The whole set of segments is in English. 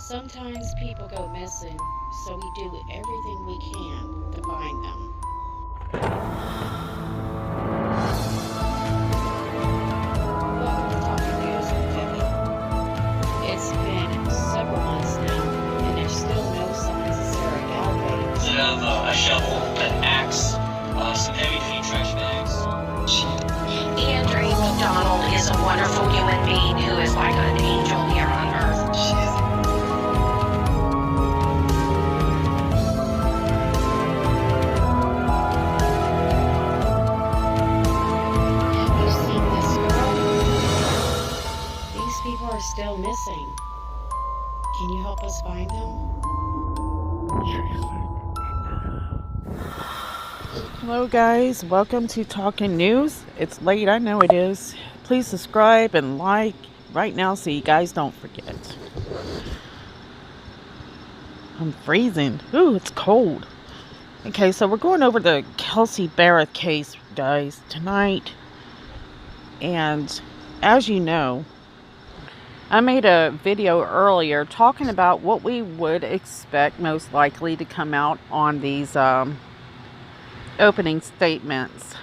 Sometimes people go missing, so we do everything we can to find them. Welcome to Talking News with Debbie. It's been several months now, and there's still no signs of Sarah Galway. Instead of a shovel, an axe, some heavy-duty trash bags. Andrea McDonald is a wonderful human being who is like an angel here on earth. Have you seen this girl? These people are still missing. Can you help us find them? Hello guys, welcome to Talking News. It's late, I know it is. Please subscribe and like right now so you guys don't forget. I'm freezing. Ooh, it's cold. Okay, so we're going over the KELSEY BERRETH case, guys, tonight. And as you know, I made a video earlier talking about what we would expect most likely to come out on these opening statements.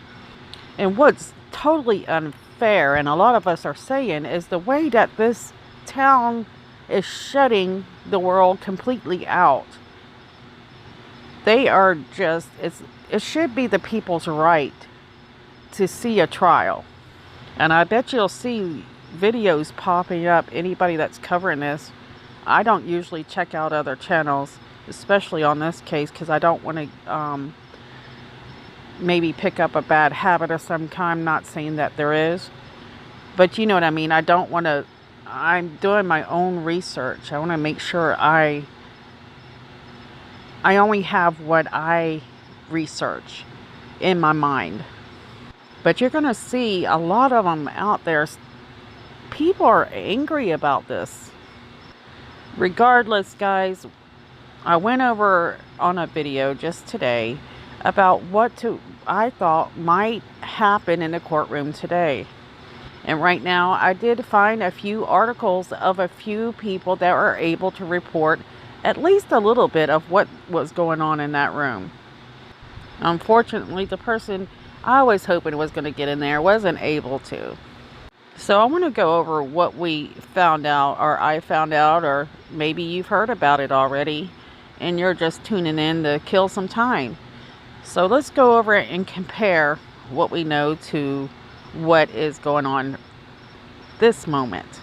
And what's totally unfair, and a lot of us are saying, is the way that this town is shutting the world completely out. They are just, it should be the people's right to see a trial. And I bet you'll see videos popping up, anybody that's covering this. I don't usually check out other channels, especially on this case, because I don't want to maybe pick up a bad habit of some kind. I'm not saying that there is, but you know what I mean. I don't want to, I'm doing my own research. I want to make sure I only have what I research in my mind. But you're going to see a lot of them out there. People are angry about this. Regardless, guys, I went over on a video just today about what I thought might happen in the courtroom today. And right now, I did find a few articles of a few people that were able to report at least a little bit of what was going on in that room. Unfortunately, the person I was hoping was going to get in there wasn't able to. So I want to go over what we found out, or I found out, or maybe you've heard about it already and you're just tuning in to kill some time. So let's go over it and compare what we know to what is going on this moment.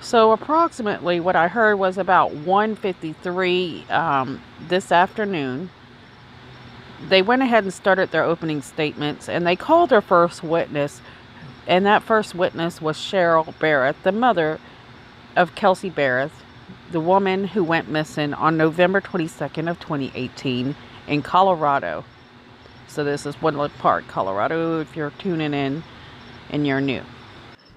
So approximately what I heard was about 1:53 this afternoon. They went ahead and started their opening statements, and they called their first witness. And that first witness was CHERYL BERRETH, the mother of KELSEY BERRETH, the woman who went missing on November 22nd of 2018 in Colorado. So this is Woodland Park, Colorado, if you're tuning in and you're new.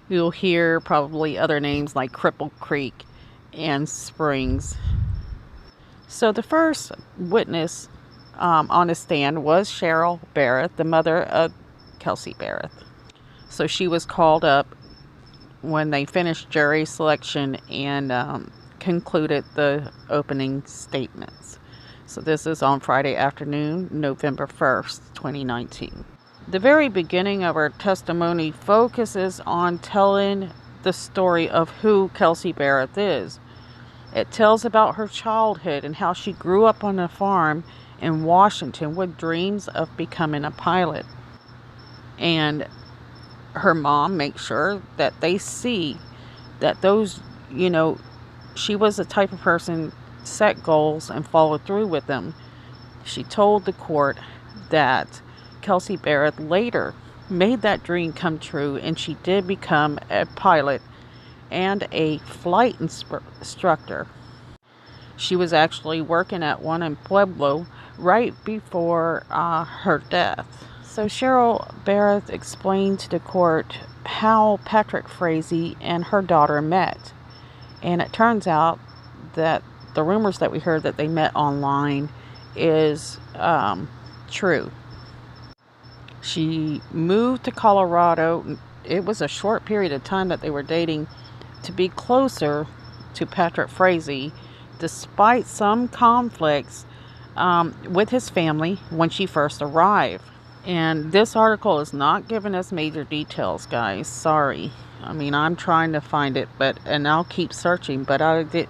You'll hear probably other names like Cripple Creek and Springs. So the first witness on the stand was CHERYL BERRETH, the mother of KELSEY BERRETH. So she was called up when they finished jury selection and concluded the opening statements. So this is on Friday afternoon, November 1st, 2019. The very beginning of her testimony focuses on telling the story of who KELSEY BERRETH is. It tells about her childhood and how she grew up on a farm in Washington with dreams of becoming a pilot. And her mom makes sure that they see that those, she was the type of person set goals and follow through with them. She told the court that KELSEY BERRETH later made that dream come true, and she did become a pilot and a flight instructor. She was actually working at one in Pueblo right before her death. So CHERYL BERRETH explained to the court how Patrick Frazee and her daughter met. And it turns out that the rumors that we heard that they met online is true. She moved to Colorado. It was a short period of time that they were dating to be closer to Patrick Frazee despite some conflicts with his family when she first arrived. And this article is not giving us major details, guys. Sorry. I mean, I'm trying to find it, and I'll keep searching, but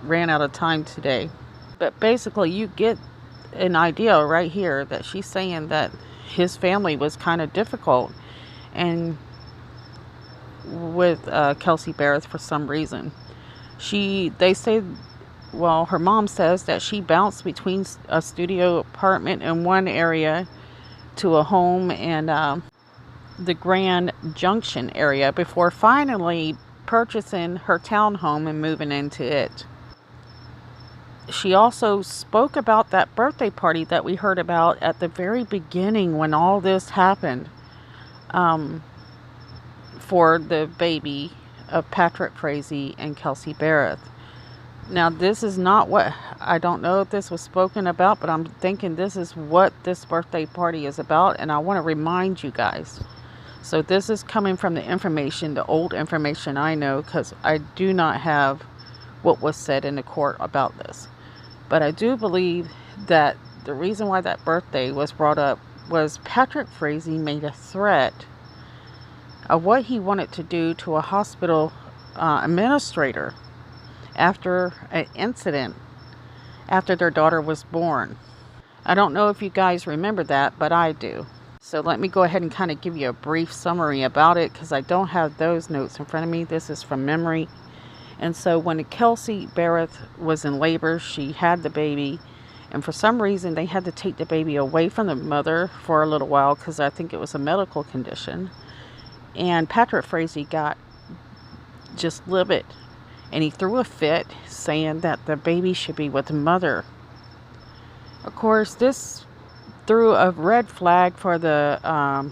ran out of time today. But basically, you get an idea right here that she's saying that his family was kind of difficult and with Kelsey Berreth for some reason. They say, well, her mom says that she bounced between a studio apartment in one area to a home in the Grand Junction area before finally purchasing her townhome and moving into it. She also spoke about that birthday party that we heard about at the very beginning when all this happened, for the baby of Patrick Frazee and Kelsey Berreth. Now, this is not what, I don't know if this was spoken about, but I'm thinking this is what this birthday party is about, and I want to remind you guys. So this is coming from the information, the old information I know, because I do not have what was said in the court about this. But I do believe that the reason why that birthday was brought up was Patrick Frazee made a threat of what he wanted to do to a hospital administrator after an incident after their daughter was born. I don't know if you guys remember that, but I do. So let me go ahead and kind of give you a brief summary about it, because I don't have those notes in front of me. This is from memory. And so when Kelsey Berreth was in labor, she had the baby, and for some reason they had to take the baby away from the mother for a little while, because I think it was a medical condition. And Patrick Frazee got just livid, and he threw a fit saying that the baby should be with the mother. Of course, this threw a red flag for the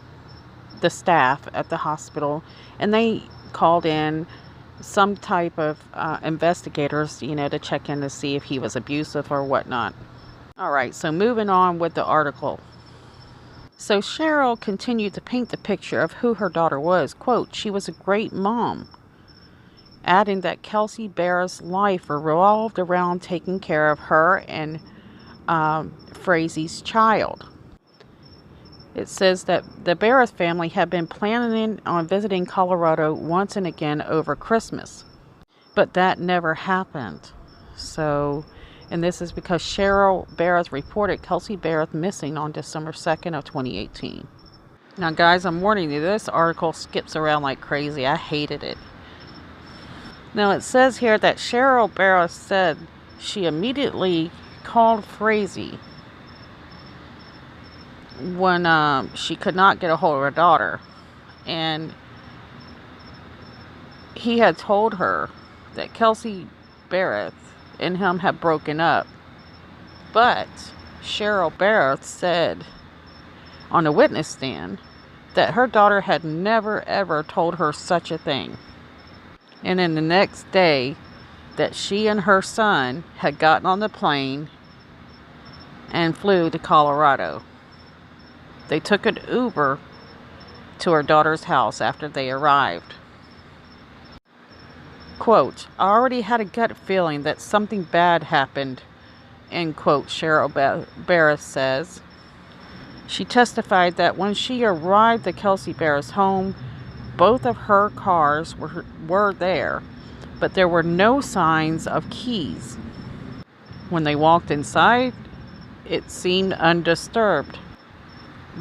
staff at the hospital, and they called in some type of investigators, to check in to see if he was abusive or whatnot. All right, so moving on with the article. So CHERYL continued to paint the picture of who her daughter was. Quote, she was a great mom, adding that Kelsey Berreth's life revolved around taking care of her and Frazee's child. It says that the Berreth family had been planning on visiting Colorado once and again over Christmas, but that never happened. So, and this is because CHERYL Berreth reported Kelsey Berreth missing on December 2nd of 2018. Now guys, I'm warning you, this article skips around like crazy. I hated it. Now it says here that CHERYL Berreth said she immediately called Frazee when she could not get a hold of her daughter, and he had told her that Kelsey Berreth and him had broken up. But CHERYL Berreth said on the witness stand that her daughter had never ever told her such a thing. And then the next day that she and her son had gotten on the plane and flew to Colorado. They took an Uber to her daughter's house after they arrived. Quote, I already had a gut feeling that something bad happened, end quote, CHERYL Berreth says. She testified that when she arrived at Kelsey Berreth's home, both of her cars were there, but there were no signs of keys. When they walked inside, it seemed undisturbed.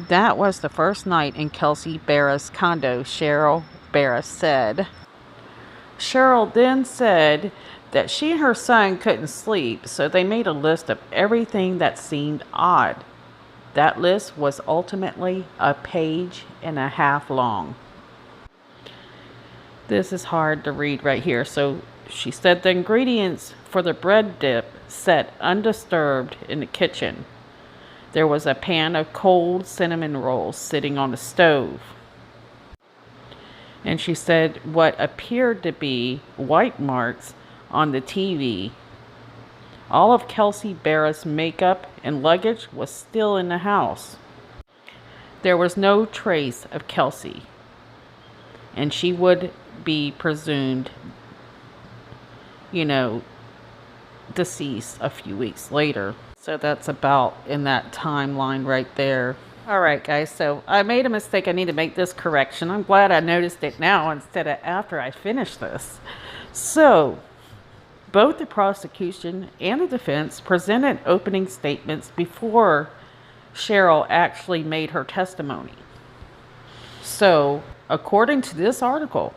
That was the first night in Kelsey Berreth's condo, CHERYL Berreth said. CHERYL then said that she and her son couldn't sleep, so they made a list of everything that seemed odd. That list was ultimately a page and a half long. This is hard to read right here. So she said the ingredients for the bread dip sat undisturbed in the kitchen. There was a pan of cold cinnamon rolls sitting on the stove. And she said what appeared to be white marks on the TV. All of Kelsey Berreth's makeup and luggage was still in the house. There was no trace of Kelsey, and she would be presumed, deceased a few weeks later. So that's about in that timeline right there. All right, guys, so I made a mistake. I need to make this correction. I'm glad I noticed it now instead of after I finished this. So, both the prosecution and the defense presented opening statements before Cheryl actually made her testimony. So, according to this article,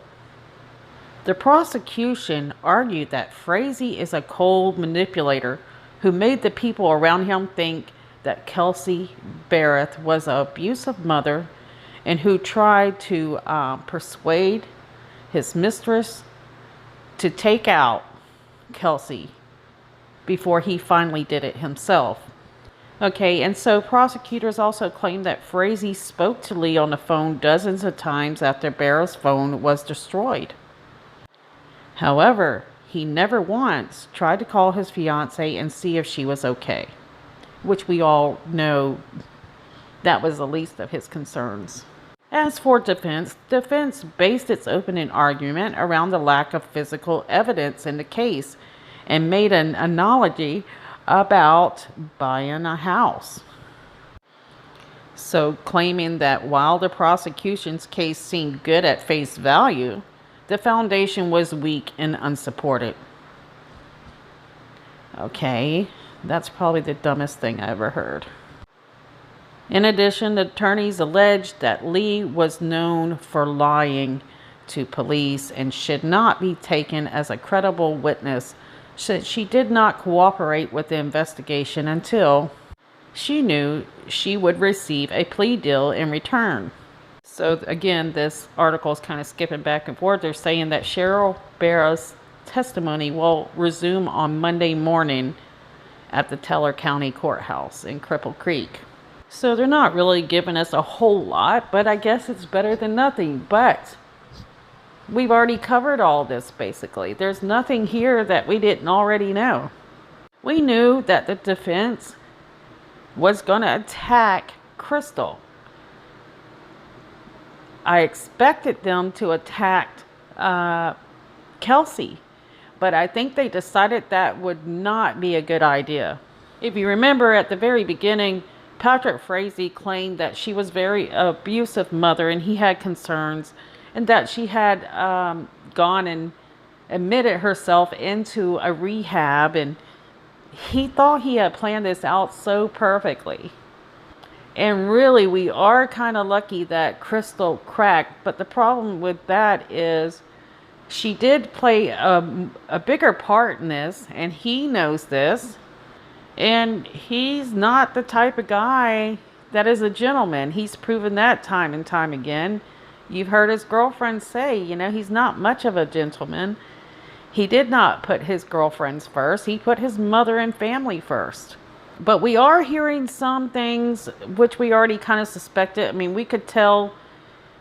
the prosecution argued that Frazee is a cold manipulator who made the people around him think that KELSEY Berreth was an abusive mother and who tried to persuade his mistress to take out KELSEY before he finally did it himself. Okay, and so prosecutors also claim that Frazee spoke to Lee on the phone dozens of times after Berreth's phone was destroyed. However, he never once tried to call his fiancée and see if she was okay, which we all know that was the least of his concerns. As for defense based its opening argument around the lack of physical evidence in the case and made an analogy about buying a house. So claiming that while the prosecution's case seemed good at face value, the foundation was weak and unsupported. Okay, that's probably the dumbest thing I ever heard. In addition, the attorneys alleged that Lee was known for lying to police and should not be taken as a credible witness since she did not cooperate with the investigation until she knew she would receive a plea deal in return. So again, this article is kind of skipping back and forth. They're saying that Cheryl Berreth's testimony will resume on Monday morning at the Teller County Courthouse in Cripple Creek. So they're not really giving us a whole lot, but I guess it's better than nothing. But we've already covered all this basically. There's nothing here that we didn't already know. We knew that the defense was going to attack Crystal. I expected them to attack KELSEY, but I think they decided that would not be a good idea. If you remember at the very beginning, Patrick Frazee claimed that she was very abusive mother and he had concerns and that she had gone and admitted herself into a rehab, and he thought he had planned this out so perfectly. And really, we are kind of lucky that Crystal cracked. But the problem with that is she did play a bigger part in this. And he knows this. And he's not the type of guy that is a gentleman. He's proven that time and time again. You've heard his girlfriend say, you know, he's not much of a gentleman. He did not put his girlfriends first. He put his mother and family first. But we are hearing some things which we already kind of suspected. I mean, we could tell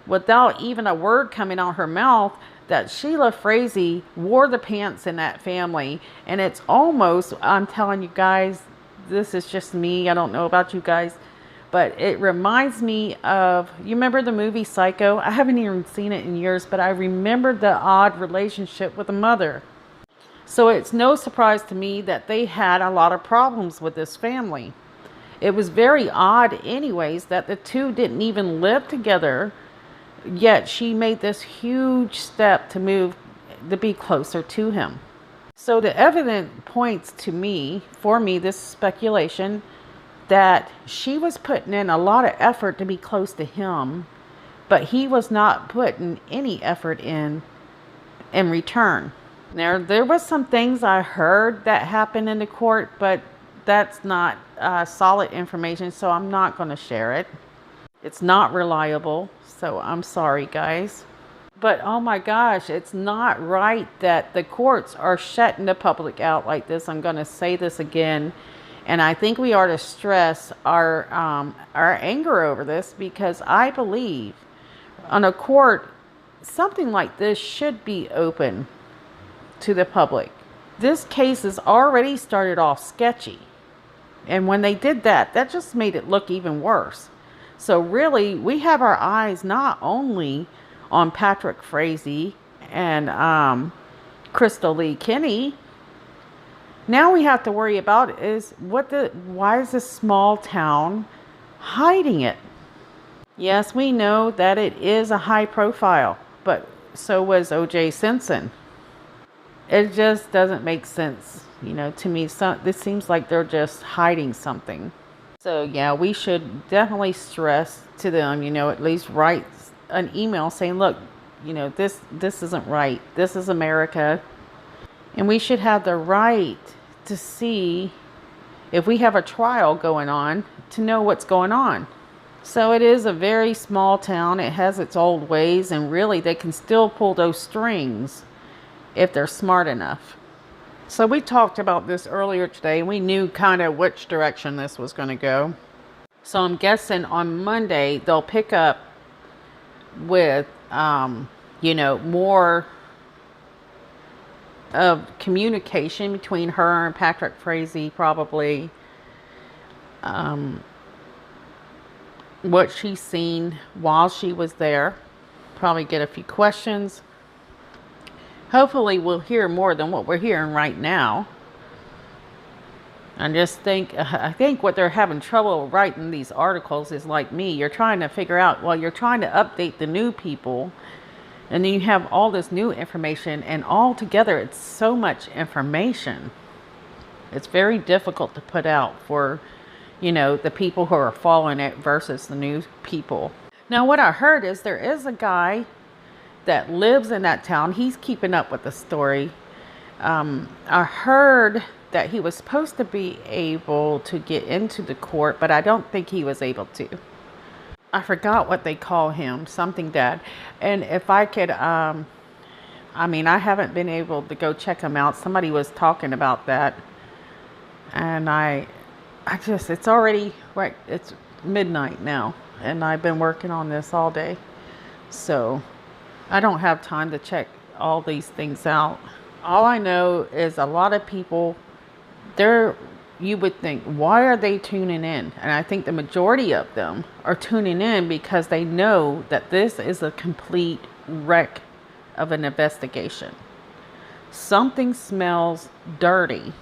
without even a word coming out her mouth that Sheila Frazee wore the pants in that family. And it's almost, I'm telling you guys, this is just me. I don't know about you guys, but it reminds me of, you remember the movie Psycho? I haven't even seen it in years, but I remember the odd relationship with the mother. So it's no surprise to me that they had a lot of problems with this family. It was very odd anyways that the two didn't even live together, yet she made this huge step to be closer to him. So the evidence points to me, for me, this speculation, that she was putting in a lot of effort to be close to him, but he was not putting any effort in return. Now, there was some things I heard that happened in the court, but that's not solid information, so I'm not going to share it. It's not reliable, so I'm sorry, guys. But oh my gosh, it's not right that the courts are shutting the public out like this. I'm going to say this again, and I think we are to stress our anger over this, because I believe on a court, something like this should be open to the public. This case has already started off sketchy, and when they did that, that just made it look even worse. So really, we have our eyes not only on Patrick Frazee and Crystal Lee Kinney, Now we have to worry about is why is this small town hiding it? Yes, we know that it is a high profile, but so was O.J. Simpson. It just doesn't make sense, to me. This seems like they're just hiding something. So yeah, we should definitely stress to them, at least write an email saying, look, this isn't right. This is America. And we should have the right to see, if we have a trial going on, to know what's going on. So it is a very small town. It has its old ways, and really they can still pull those strings if they're smart enough. So we talked about this earlier today, and we knew kind of which direction this was going to go. So I'm guessing on Monday they'll pick up with, more of communication between her and Patrick Frazee, probably. What she's seen while she was there. Probably get a few questions. Hopefully we'll hear more than what we're hearing right now. I think what they're having trouble writing these articles is like me. You're trying to figure out, you're trying to update the new people, and then you have all this new information, and all together it's so much information. It's very difficult to put out for, the people who are following it versus the new people. Now, what I heard is there is a guy that lives in that town. He's keeping up with the story. I heard that he was supposed to be able to get into the court, but I don't think he was able to. I forgot what they call him, something dad. And if I could, I haven't been able to go check him out. Somebody was talking about that. And it's already, right, it's midnight now. And I've been working on this all day. So I don't have time to check all these things out. All I know is a lot of people, you would think, why are they tuning in? And I think the majority of them are tuning in because they know that this is a complete wreck of an investigation. Something smells dirty,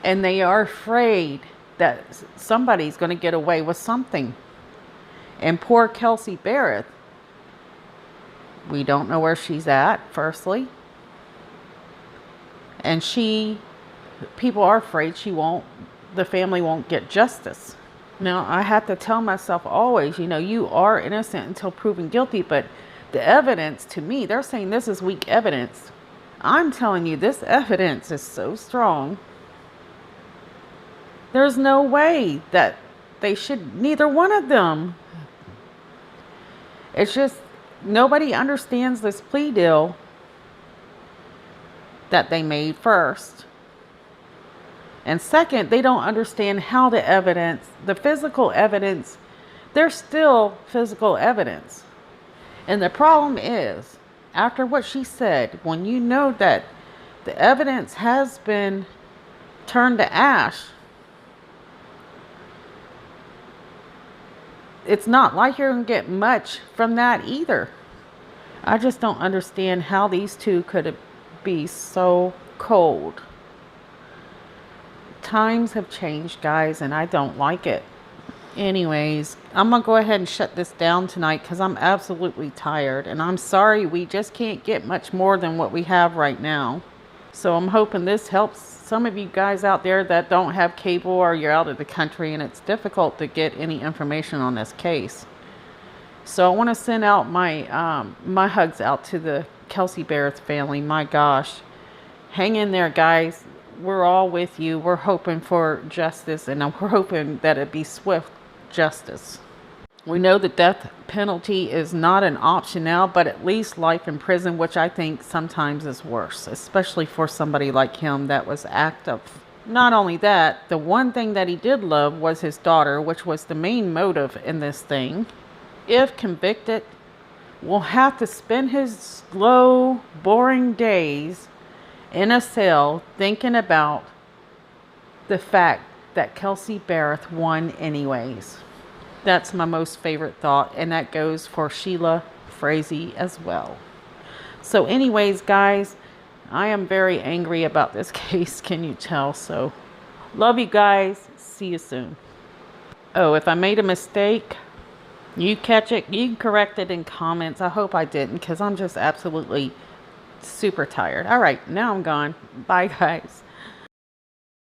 and they are afraid that somebody's going to get away with something. And poor KELSEY Berreth, we don't know where she's at, firstly. And people are afraid the family won't get justice. Now, I have to tell myself always, you are innocent until proven guilty, but the evidence, to me, they're saying this is weak evidence. I'm telling you, this evidence is so strong. There's no way that neither one of them. It's just, nobody understands this plea deal that they made first. And second, they don't understand how the physical evidence, there's still physical evidence. And the problem is, after what she said, when you know that the evidence has been turned to ash, it's not like you're going to get much from that either. I just don't understand how these two could be so cold. Times have changed, guys, and I don't like it. Anyways, I'm going to go ahead and shut this down tonight because I'm absolutely tired. And I'm sorry, we just can't get much more than what we have right now. So I'm hoping this helps some of you guys out there that don't have cable, or you're out of the country and it's difficult to get any information on this case. So I want to send out my hugs out to the KELSEY Berreth family. My gosh, hang in there, guys. We're all with you. We're hoping for justice, and we're hoping that it be swift justice. We know the death penalty is not an option now, but at least life in prison, which I think sometimes is worse, especially for somebody like him that was active. Not only that, the one thing that he did love was his daughter, which was the main motive in this thing. If convicted, will have to spend his slow, boring days in a cell thinking about the fact that KELSEY Berreth won anyways. That's my most favorite thought, and that goes for Sheila Frazee as well. So anyways, guys, I am very angry about this case, can you tell? So, love you guys. See you soon. Oh, if I made a mistake, you catch it, you can correct it in comments. I hope I didn't, because I'm just absolutely super tired. All right, now I'm gone. Bye, guys.